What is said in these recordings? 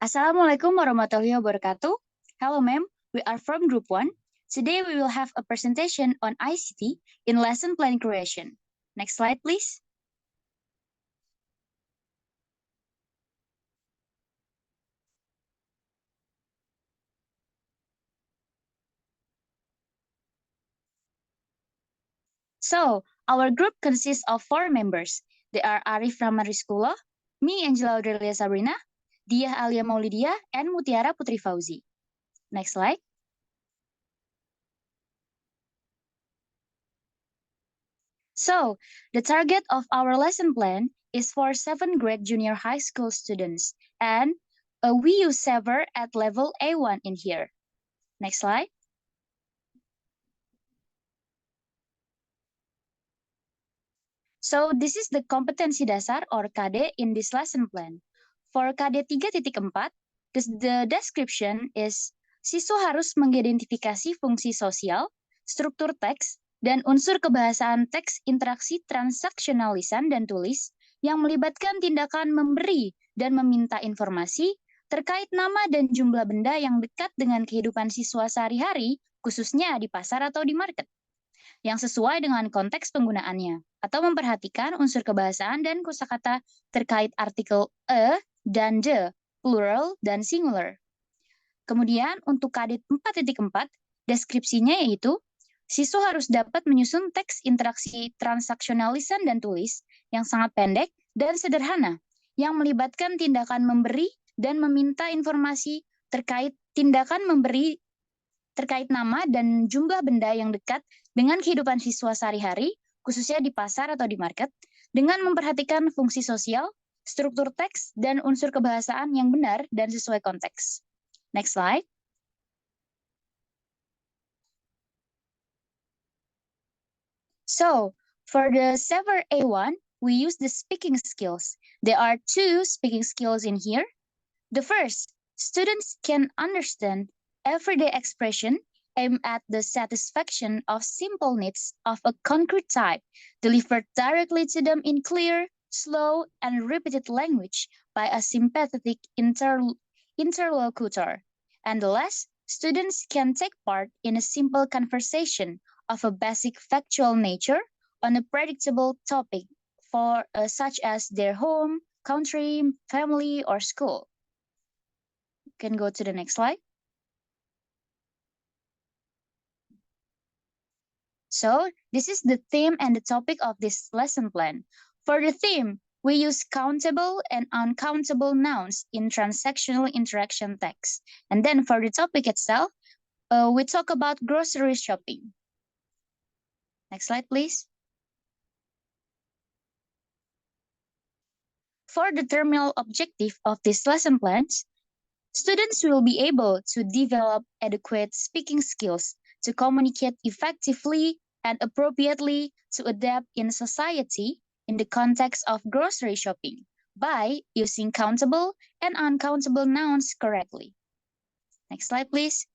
Assalamualaikum warahmatullahi wabarakatuh. Hello, ma'am. We are from Group 1. Today we will have a presentation on ICT in lesson plan creation. Next slide, please. So, our group consists of 4 members. They are Arif, Rahman, Risqullah, me, Angela, Audreylia, Sabrina, Dyah, Alia, Maulidia, and Mutiara, Putri, Fauzi. Next slide. So, the target of our lesson plan is for 7th grade junior high school students, and we use Saver at level A1 in here. Next slide. So, this is the kompetensi dasar or KD in this lesson plan. For KD 3.4, the description is siswa harus mengidentifikasi fungsi sosial, struktur teks, dan unsur kebahasaan teks interaksi transaksional lisan dan tulis yang melibatkan tindakan memberi dan meminta informasi terkait nama dan jumlah benda yang dekat dengan kehidupan siswa sehari-hari, khususnya di pasar atau di market, yang sesuai dengan konteks penggunaannya, atau memperhatikan unsur kebahasaan dan kosakata terkait artikel e dan de, plural dan singular. Kemudian untuk KD 4.4, deskripsinya yaitu siswa harus dapat menyusun teks interaksi transaksional lisan dan tulis yang sangat pendek dan sederhana, yang melibatkan tindakan memberi dan meminta informasi terkait tindakan memberi terkait nama dan jumlah benda yang dekat dengan kehidupan siswa sehari-hari, khususnya di pasar atau di market, dengan memperhatikan fungsi sosial, struktur teks, dan unsur kebahasaan yang benar dan sesuai konteks. Next slide. So, for the Saver A1, we use the speaking skills. There are 2 speaking skills in here. The first, students can understand everyday expression aimed at the satisfaction of simple needs of a concrete type, delivered directly to them in clear, slow, and repeated language by a sympathetic interlocutor. And the last, students can take part in a simple conversation of a basic factual nature on a predictable topic, such as their home, country, family, or school. You can go to the next slide. So, this is the theme and the topic of this lesson plan. For the theme, we use countable and uncountable nouns in transactional interaction text. And then for the topic itself, we talk about grocery shopping. Next slide, please. For the terminal objective of this lesson plans, students will be able to develop adequate speaking skills to communicate effectively and appropriately to adapt in society in the context of grocery shopping by using countable and uncountable nouns correctly. Next slide, please.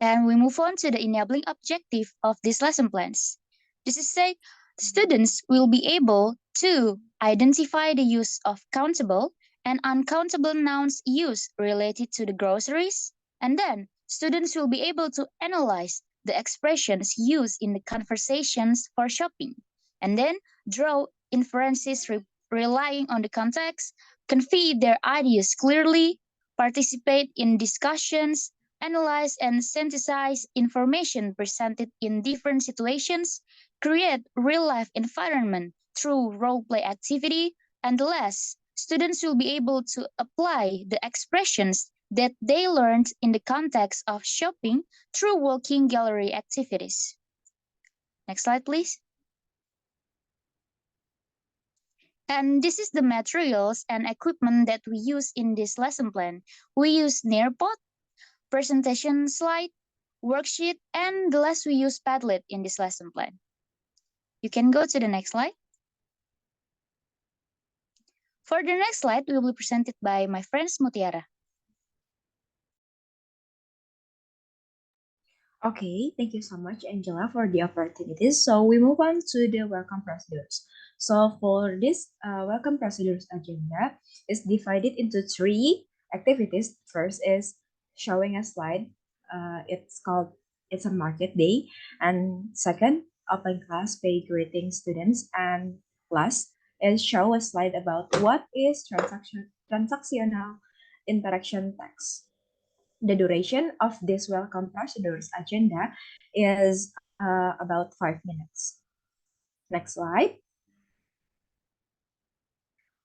And we move on to the enabling objective of these lesson plans. This is say, students will be able to identify the use of countable and uncountable nouns used related to the groceries, and then students will be able to analyze the expressions used in the conversations for shopping, and then draw inferences relying on the context, convey their ideas clearly, participate in discussions, analyze and synthesize information presented in different situations, create real-life environment through role-play activity, and last, students will be able to apply the expressions that they learned in the context of shopping through walking gallery activities. Next slide, please. And this is the materials and equipment that we use in this lesson plan. We use Nearpod, presentation slide, worksheet, and the last we use Padlet in this lesson plan. You can go to the next slide. For the next slide, we will be presented by my friends Mutiara. Okay, thank you so much, Angela, for the opportunities. So we move on to the welcome procedures. So for this welcome procedures agenda is divided into three activities. First is showing a slide. It's a market day. And second, open class, pay greeting students. And last is show a slide about what is transactional interaction text. The duration of this welcome procedures agenda is about 5 minutes. Next slide.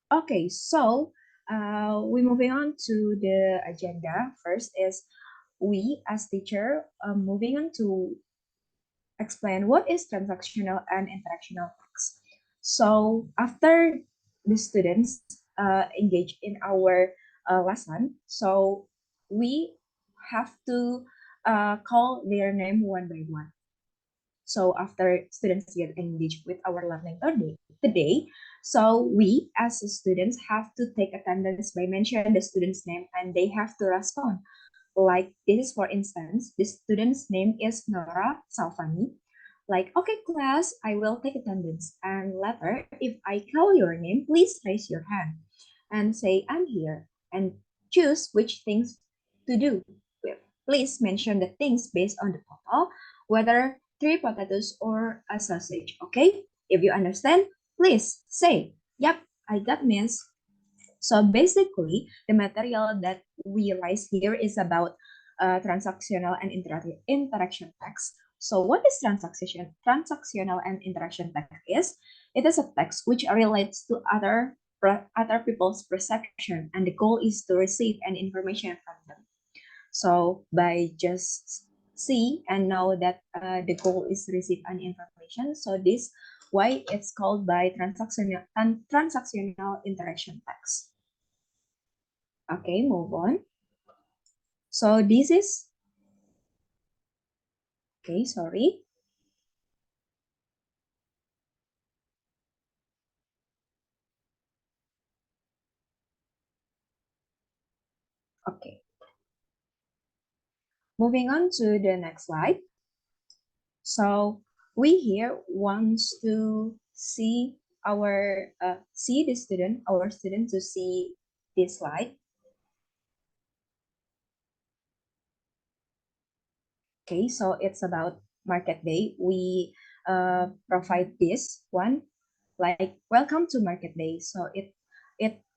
Okay, so we're moving on to the agenda. First is we as teacher moving on to explain what is transactional and interactional text. So after the students engage in our lesson, so we have to call their name one by one. So after students get engaged with our learning today, so we as students have to take attendance by mentioning the student's name and they have to respond. Like this is for instance, the student's name is Nora Salvani. Like, okay, class, I will take attendance. And later, if I call your name, please raise your hand and say, I'm here. And choose which things to do with. Please mention the things based on the total, whether 3 potatoes or a sausage, okay? If you understand, please say, yep, I got miss. So basically, the material that we raise here is about transactional and interaction text. So what is transactional and interaction text is? It is a text which relates to other people's perception, and the goal is to receive an information from them. So by just see and know that the goal is to receive an information, so this why it's called by transactional interaction text. Okay, move on. So this is, okay, sorry. Okay, moving on to the next slide. So we here wants to see our student to see this slide. Okay, so it's about market day. We provide this one, like welcome to market day. So it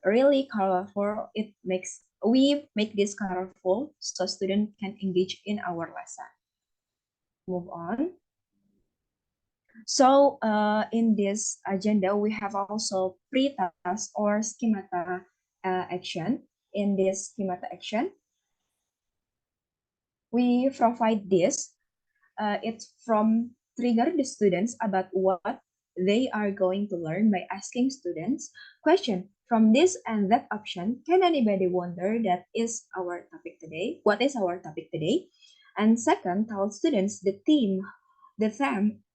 really colorful. We make this colorful so students can engage in our lesson. Move on. So in this agenda, we have also pre-task or schemata action. In this schemata action, we provide this. It's from trigger the students about what they are going to learn by asking students question from this and that option. Can anybody wonder that is our topic today? What is our topic today? And second, tell students the theme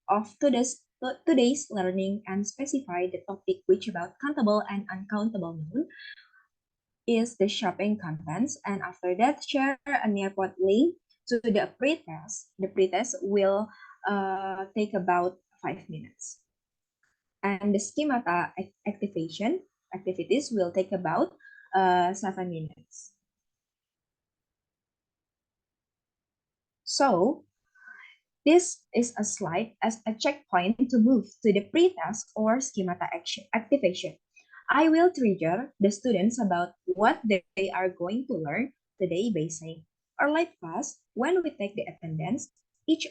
of today's learning and specify the topic which about countable and uncountable noun is the shopping contents. And after that, share a nearby link to the pretest. The pretest will take about 5 minutes. And the schemata activation activities will take about 7 minutes. So this is a slide as a checkpoint to move to the pre-task or schemata activation. I will trigger the students about what they are going to learn today by saying, our live class, when we take the attendance, each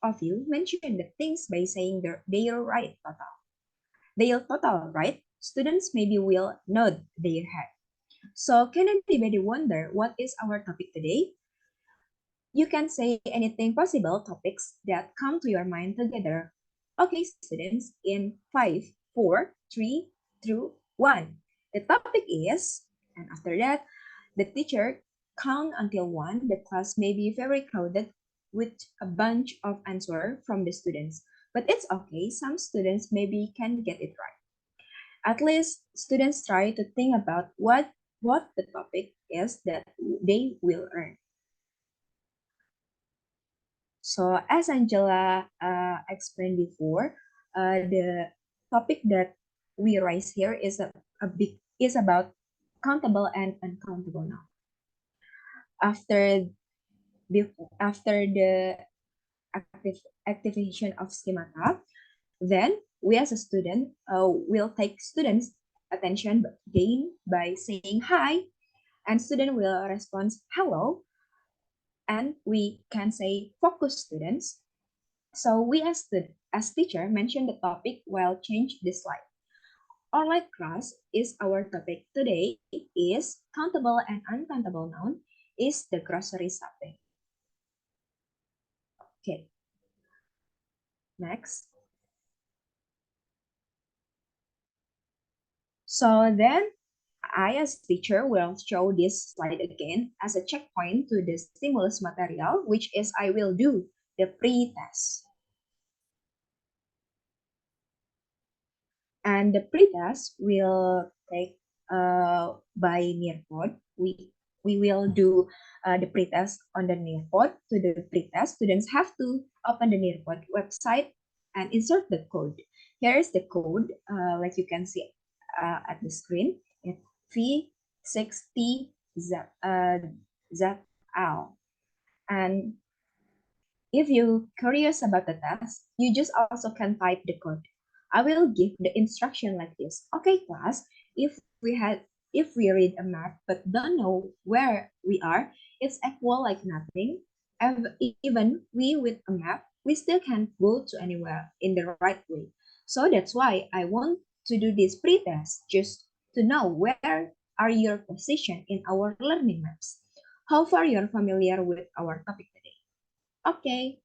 of you mention the things by saying their right total. Their total, right? Students maybe will nod their head. So can anybody wonder what is our topic today? You can say anything possible topics that come to your mind together. Okay, students, in 5, 4, 3, 2, 1. The topic is, and after that, the teacher count until 1. The class may be very crowded with a bunch of answer from the students. But it's okay, some students maybe can get it right. At least students try to think about what the topic is that they will learn. So as Angela explained before, the topic that we raise here is about countable and uncountable now. After the activation of schemata, then we as a student will take students' attention gain by saying hi, and student will respond hello, and we can say focus students. So we as teacher mention the topic while change the slide. Online class is our topic today is countable and uncountable noun is the grocery shopping. Okay. Next. So then I as teacher will show this slide again as a checkpoint to the stimulus material, which is I will do the pre-test. And the pretest will take by Nearpod. We will do the pretest on the Nearpod. To the pretest, students have to open the Nearpod website and insert the code. Here is the code, like you can see at the screen. It's V60ZL. And if you're curious about the test, you just also can type the code. I will give the instruction like this. Okay, class, if we read a map but don't know where we are, it's equal like nothing. Even we with a map, we still can't go to anywhere in the right way. So that's why I want to do this pre-test just to know where are your position in our learning maps. How far you're familiar with our topic today. Okay,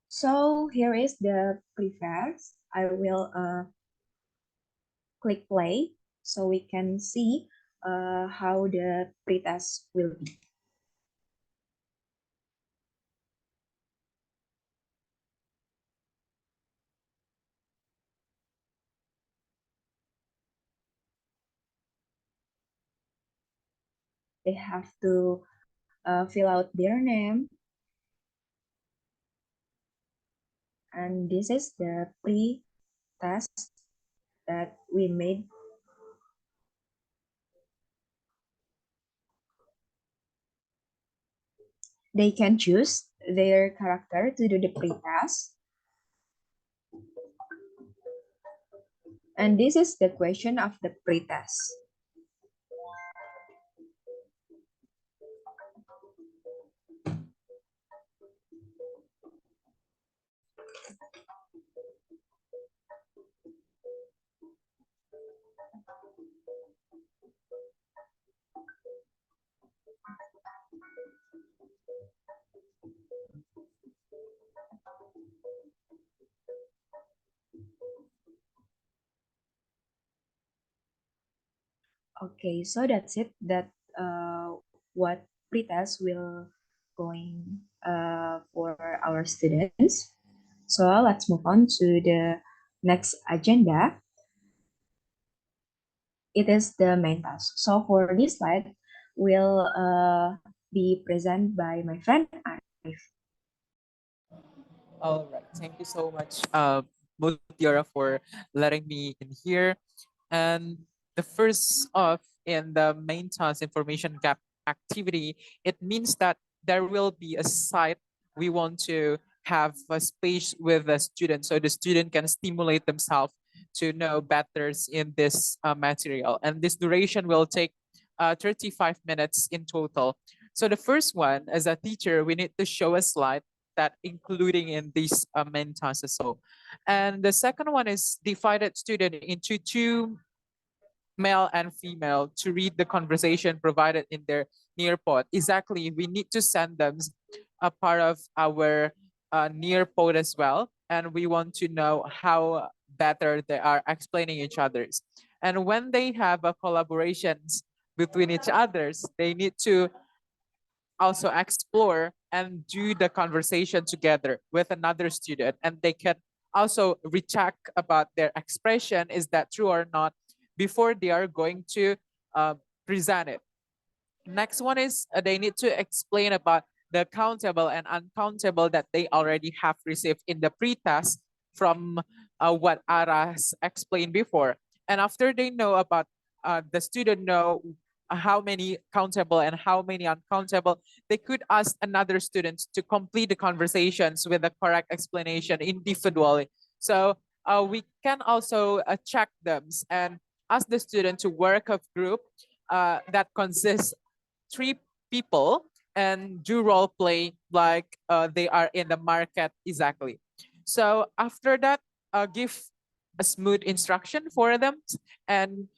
so here is the prefix. I will click play so we can see how the pretest will be. They have to fill out their name. And this is the pre-test that we made. They can choose their character to do the pre-test. And this is the question of the pre-test. Okay, so that's it. That what pretest will going for our students. So let's move on to the next agenda. It is the main task. So for this slide, will be presented by my friend Arif. All right. Thank you so much, Mutiara, for letting me in here. And the first off in the main task information gap activity, it means that there will be a site we want to have a space with the student so the student can stimulate themselves to know better in this material. And this duration will take 35 minutes in total. So the first one, as a teacher, we need to show a slide that including in these main tasks as well. And the second one is divided student into two male and female to read the conversation provided in their nearpod. Exactly, we need to send them a part of our nearpod as well. And we want to know how better they are explaining each other's. And when they have a collaborations between each others, they need to also explore and do the conversation together with another student, and they can also recheck about their expression, is that true or not, before they are going to present it. Next one is they need to explain about the countable and uncountable that they already have received in the pre-test from what Aras explained before. And after they know about the student know how many countable and how many uncountable, they could ask another student to complete the conversations with the correct explanation individually. So we can also check them and ask the student to work a group that consists 3 people and do role play like they are in the market exactly. So after that, give a smooth instruction for them and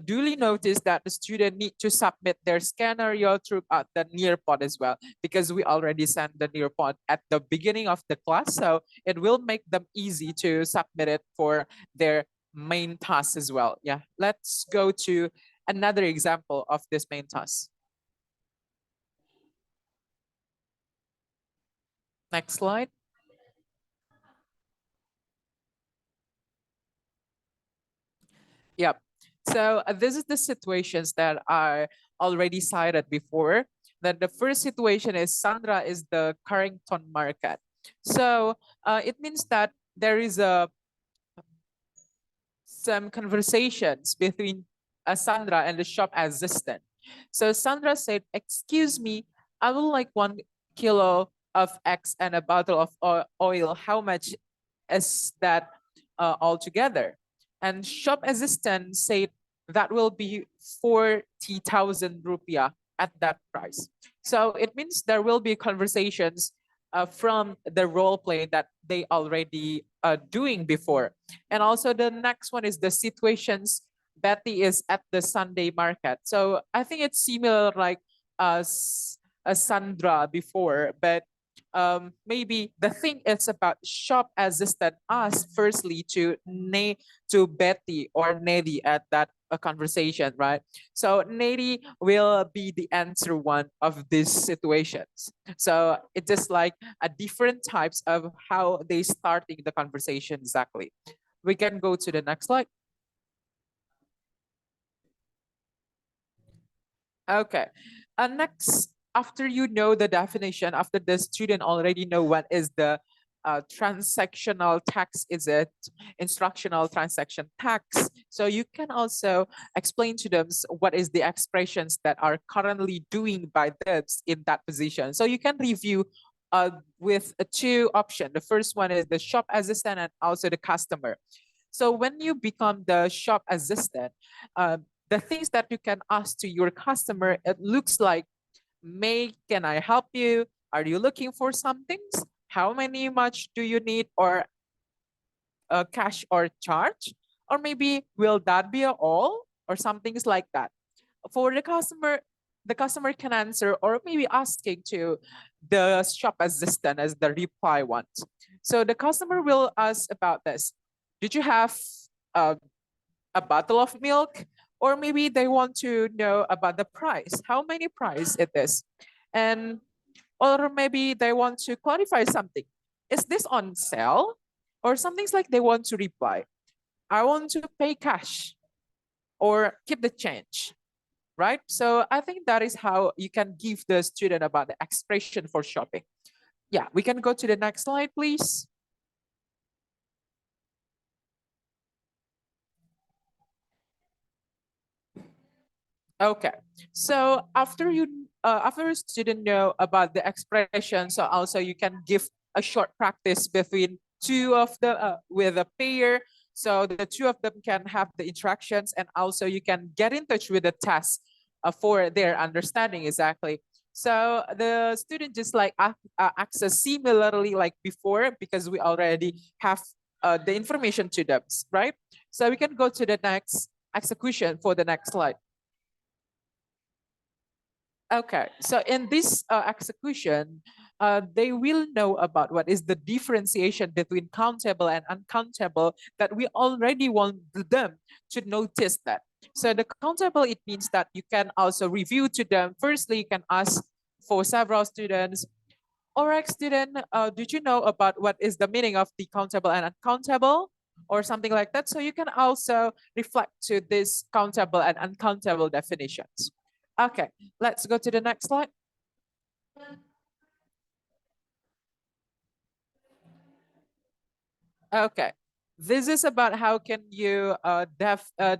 duly notice that the student need to submit their scenario throughout the Nearpod as well, because we already sent the Nearpod at the beginning of the class. So it will make them easy to submit it for their main task as well. Yeah, let's go to another example of this main task. Next slide. Yep. So this is the situations that are already cited before. That the first situation is Sandra is the Carrington market. So it means that there is some conversations between Sandra and the shop assistant. So Sandra said, "Excuse me, I would like 1 kilo of X and a bottle of oil. How much is that altogether?" And shop assistant said that will be 40,000 rupiah at that price. So it means there will be conversations from the role play that they already doing before. And also the next one is the situations Betty is at the Sunday market. So I think it's similar like Sandra before, but maybe the thing is about shop assistant us firstly to Betty or Neddy at that conversation, right? So Neddy will be the answer one of these situations. So it's just like a different types of how they starting the conversation exactly. We can go to the next slide. Okay. Next, after you know the definition, after the student already know what is the transactional tax, is it instructional transaction tax? So you can also explain to them what is the expressions that are currently doing by them in that position. So you can review with 2 options. The first one is the shop assistant and also the customer. So when you become the shop assistant, the things that you can ask to your customer, it looks like, "May, can I help you? Are you looking for some things? How many much do you need, or cash or charge? Or maybe will that be all?" Or some things like that. For the customer can answer or maybe asking to the shop assistant as the reply one. So the customer will ask about this. "Did you have uh, a bottle of milk?" Or maybe they want to know about the price, how many price it is. And or maybe they want to clarify something. "Is this on sale?" Or something's like they want to reply, "I want to pay cash," or "keep the change," right? So I think that is how you can give the student about the expression for shopping. Yeah, we can go to the next slide, please. Okay, so after a student know about the expression, so also you can give a short practice between two of the with a pair, so the two of them can have the interactions, and also you can get in touch with the task for their understanding exactly. So the student just like access similarly like before, because we already have the information to them, right? So we can go to the next execution for the next slide. Okay, so in this execution, they will know about what is the differentiation between countable and uncountable that we already want them to notice that. So the countable, it means that you can also review to them. Firstly, you can ask for several students, "All right, student, did you know about what is the meaning of the countable and uncountable?" Or something like that. So you can also reflect to this countable and uncountable definitions. Okay, let's go to the next slide. Okay. This is about how can you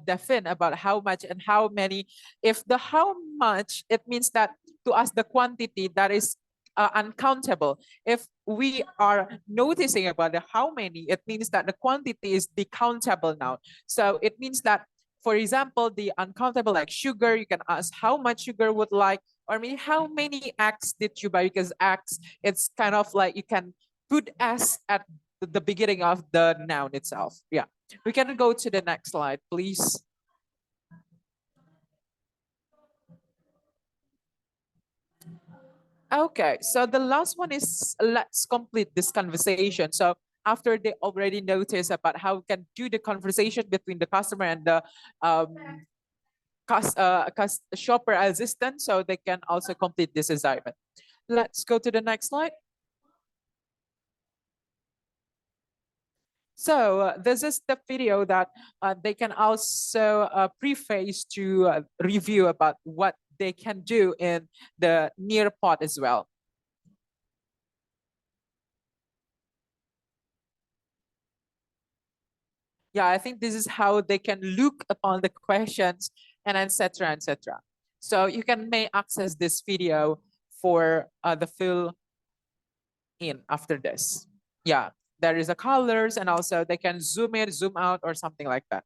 define about how much and how many. If the how much, it means that to us the quantity that is uncountable. If we are noticing about the how many, it means that the quantity is the countable now. So it means that, for example, the uncountable like sugar, you can ask how much sugar would like, or maybe how many eggs did you buy? Because eggs, it's kind of like you can put s at the beginning of the noun itself. Yeah, we can go to the next slide, please. Okay, so the last one is let's complete this conversation. So after they already notice about how we can do the conversation between the customer and the shopper assistant, so they can also complete this assignment. Let's go to the next slide. So this is the video that they can also preface to review about what they can do in the near pod as well. Yeah, I think this is how they can look upon the questions and etc. etc. So you can may access this video for the fill in after this. Yeah, there is a colors and also they can zoom in, zoom out or something like that.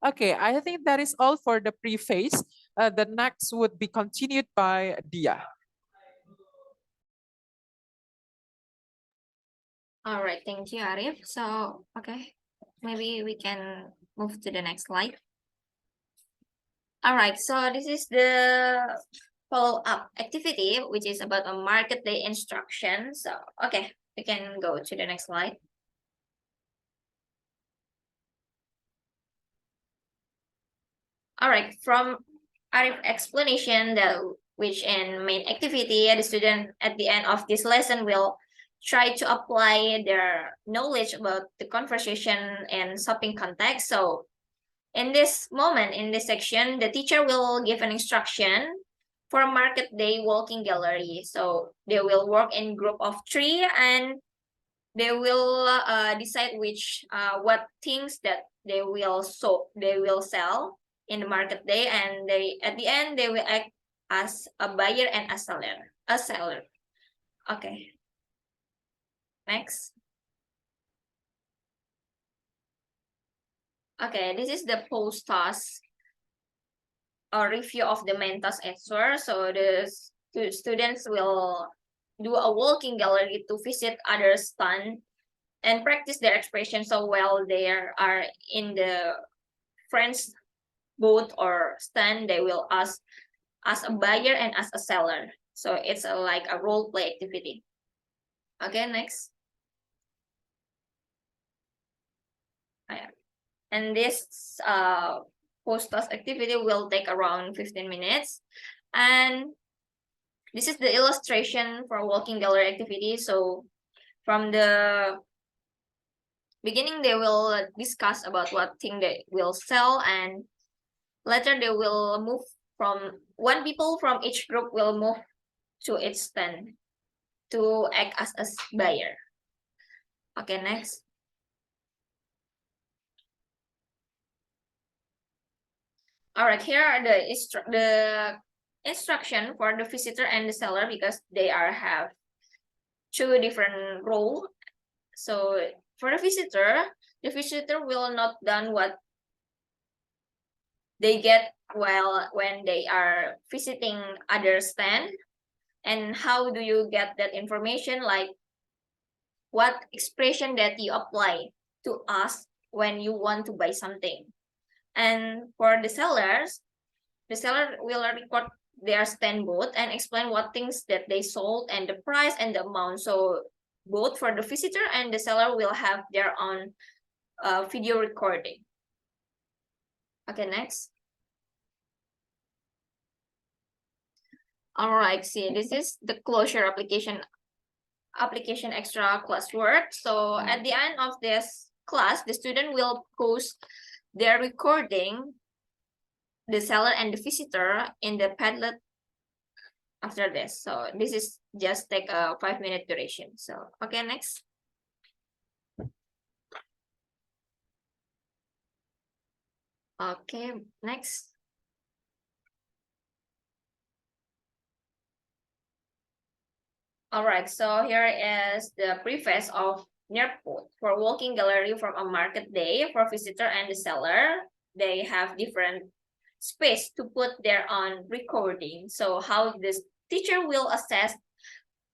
Okay, I think that is all for the preface. The next would be continued by Dyah. All right, thank you, Arif. So, okay, maybe we can move to the next slide. All right, so this is the follow-up activity, which is about a market day instruction. So, okay, we can go to the next slide. All right, from Arif explanation that which in main activity, the student at the end of this lesson will try to apply their knowledge about the conversation and shopping context. So in this moment, in this section, the teacher will give an instruction for a market day walking gallery. So they will work in group of 3 and they will decide which what things that they will sell in the market day, and they at the end they will act as a buyer and a seller. Okay, next. Okay, this is the post task or review of the main task answer. So the students will do a walking gallery to visit other stand and practice their expression. So while they are in the friends booth or stand, they will ask as a buyer and as a seller. So it's like a role play activity. Okay, next. And this post-task activity will take around 15 minutes. And this is the illustration for walking gallery activity. So from the beginning, they will discuss about what thing they will sell, and later they will move from one people from each group will move to its stand to act as a buyer. Okay, next. All right, here are the instruction for the visitor and the seller, because they have 2 different roles. So for the visitor will not done what they get when they are visiting other stand. And how do you get that information? Like what expression that you apply to ask when you want to buy something. And for the seller will record their stand booth and explain what things that they sold and the price and the amount. So both for the visitor and the seller will have their own video recording. Okay, next. All right, see, this is the closure application extra classwork. So at the end of this class, the student will post their recording, the seller and the visitor, in the Padlet after this. So this is just take a 5-minute duration. So okay, next. Okay, next. All right, so here is the preface of Nearport. For walking gallery from a market day for visitor and the seller, they have different space to put their own recording. So how this teacher will assess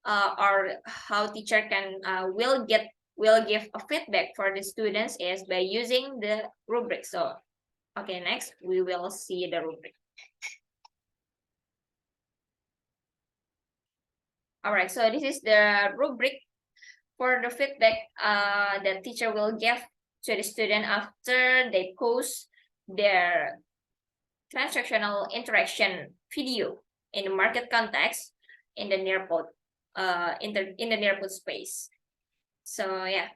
or how teacher can will give a feedback for the students is by using the rubric. So okay, next we will see the rubric. All right, so this is the rubric for the feedback that teacher will give to the student after they post their transactional interaction video in the market context in the Nearport in the Nearport space. So yeah.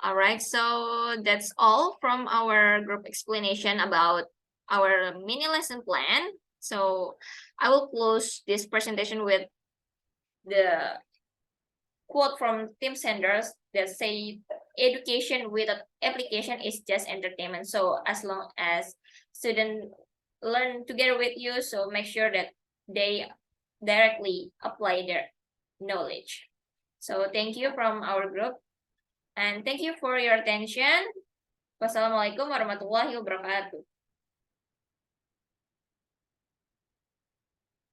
All right, so that's all from our group explanation about our mini lesson plan. So I will close this presentation with the quote from Tim Sanders that say education without application is just entertainment. So as long as students learn together with you, so make sure that they directly apply their knowledge. So thank you from our group and thank you for your attention. Wassalamualaikum warahmatullahi wabarakatuh.